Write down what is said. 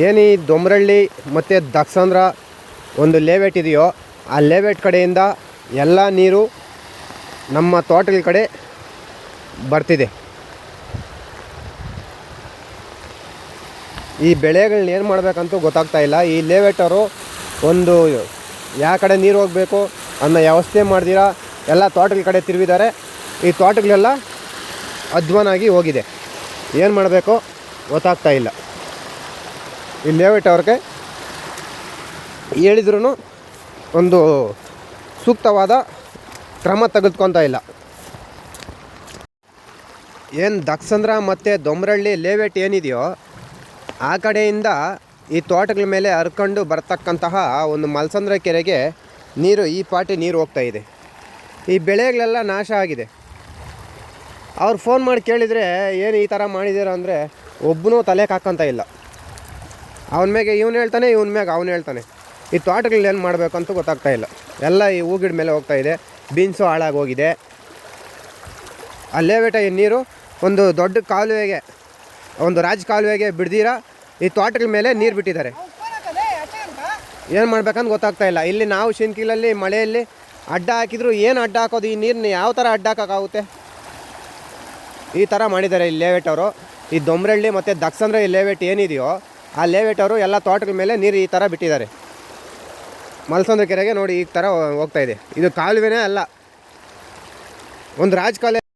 ಏನು ಈ ದೊಮ್ರಳ್ಳಿ ಮತ್ತು ದಕ್ಷಾಂಧ್ರ ಒಂದು ಲೇಔಟ್ ಇದೆಯೋ ಆ ಲೇಔಟ್ ಕಡೆಯಿಂದ ಎಲ್ಲ ನೀರು ನಮ್ಮ ತೋಟಗಳ ಕಡೆ ಬರ್ತಿದೆ. ಈ ಬೆಳೆಗಳನ್ನ ಏನು ಮಾಡಬೇಕಂತೂ ಗೊತ್ತಾಗ್ತಾ ಇಲ್ಲ. ಈ ಲೇಔಟ್ ಅವರು ಒಂದು ಯಾವ ಕಡೆ ನೀರು ಹೋಗಬೇಕು ಅನ್ನೋ ವ್ಯವಸ್ಥೆ ಮಾಡ್ದಿರ ಎಲ್ಲ ತೋಟಗಳ ಕಡೆ ತಿರುಗಿದ್ದಾರೆ. ಈ ತೋಟಗಳೆಲ್ಲ ಅಧ್ವಾನಾಗಿ ಹೋಗಿದೆ. ಏನು ಮಾಡಬೇಕು ಗೊತ್ತಾಗ್ತಾ ಇಲ್ಲ. ಈ ಲೇಔಟ್ ಅವ್ರಿಗೆ ಹೇಳಿದ್ರೂ ಒಂದು ಸೂಕ್ತವಾದ ಕ್ರಮ ತೆಗೆದುಕೊತಾ ಇಲ್ಲ. ಏನು ದಕ್ಷಾಂಧ್ರ ಮತ್ತು ದೊಮ್ರಳ್ಳಿ ಲೇಔಟ್ ಏನಿದೆಯೋ ಆ ಕಡೆಯಿಂದ ಈ ತೋಟಗಳ ಮೇಲೆ ಹರ್ಕೊಂಡು ಬರ್ತಕ್ಕಂತಹ ಒಂದು ಮಲ್ಸಂದ್ರ ಕೆರೆಗೆ ನೀರು ಈ ಪಾಟಿ ನೀರು ಹೋಗ್ತಾಯಿದೆ. ಈ ಬೆಳೆಗಳೆಲ್ಲ ನಾಶ ಆಗಿದೆ. ಅವ್ರು ಫೋನ್ ಮಾಡಿ ಕೇಳಿದರೆ ಏನು ಈ ಥರ ಮಾಡಿದ್ದೀರ ಅಂದರೆ ಒಬ್ಬನೂ ತಲೆಗೆ ಹಾಕ್ಕೊಂತ ಇಲ್ಲ. ಅವನ ಮ್ಯಾಗೆ ಇವನು ಹೇಳ್ತಾನೆ, ಇವನ ಮ್ಯಾಗೆ ಅವನು ಹೇಳ್ತಾನೆ. ಈ ತೋಟಗಳು ಏನು ಮಾಡಬೇಕಂತೂ ಗೊತ್ತಾಗ್ತಾ ಇಲ್ಲ. ಎಲ್ಲ ಈ ಹೂಗಿಡ ಮೇಲೆ ಹೋಗ್ತಾಯಿದೆ. ಬೀನ್ಸು ಹಾಳಾಗೋಗಿದೆ. ಆ ಲೇಔಟ್ ನೀರು ಒಂದು ದೊಡ್ಡ ಕಾಲುವೆಗೆ, ಒಂದು ರಾಜ ಕಾಲುವೆಗೆ ಬಿಡ್ದಿರ ಈ ತೋಟಗಳ ಮೇಲೆ ನೀರು ಬಿಟ್ಟಿದ್ದಾರೆ. ಏನು ಮಾಡ್ಬೇಕಂತ ಗೊತ್ತಾಗ್ತಾ ಇಲ್ಲ. ಇಲ್ಲಿ ನಾವು ಶಿನ್ಕಿಲಲ್ಲಿ ಮಳೆಯಲ್ಲಿ ಅಡ್ಡ ಹಾಕಿದ್ರು ಏನು ಅಡ್ಡ ಹಾಕೋದು? ಈ ನೀರನ್ನ ಯಾವ ಥರ ಅಡ್ಡ ಹಾಕೋಕ್ಕಾಗುತ್ತೆ? ಈ ಥರ ಮಾಡಿದ್ದಾರೆ ಈ ಲೇಔಟ್ ಅವರು. ಈ ದೊಮ್ರಳ್ಳಿ ಮತ್ತು ದಕ್ಷಾಂಧ್ರ ಈ ಲೇಔಟ್ ಏನಿದೆಯೋ ಆ ಲೇಔಟ್ ಅವರು ಎಲ್ಲ ತೋಟಗಳ ಮೇಲೆ ನೀರು ಈ ಥರ ಬಿಟ್ಟಿದ್ದಾರೆ. ಮಲ್ಸಂದ್ರ ಕೆರೆಗೆ ನೋಡಿ ಈ ಥರ ಹೋಗ್ತಾಯಿದೆ. ಇದು ಕಾಲುವೆನೇ ಅಲ್ಲ, ಒಂದು ರಾಜ ಕಾಲುವೆ.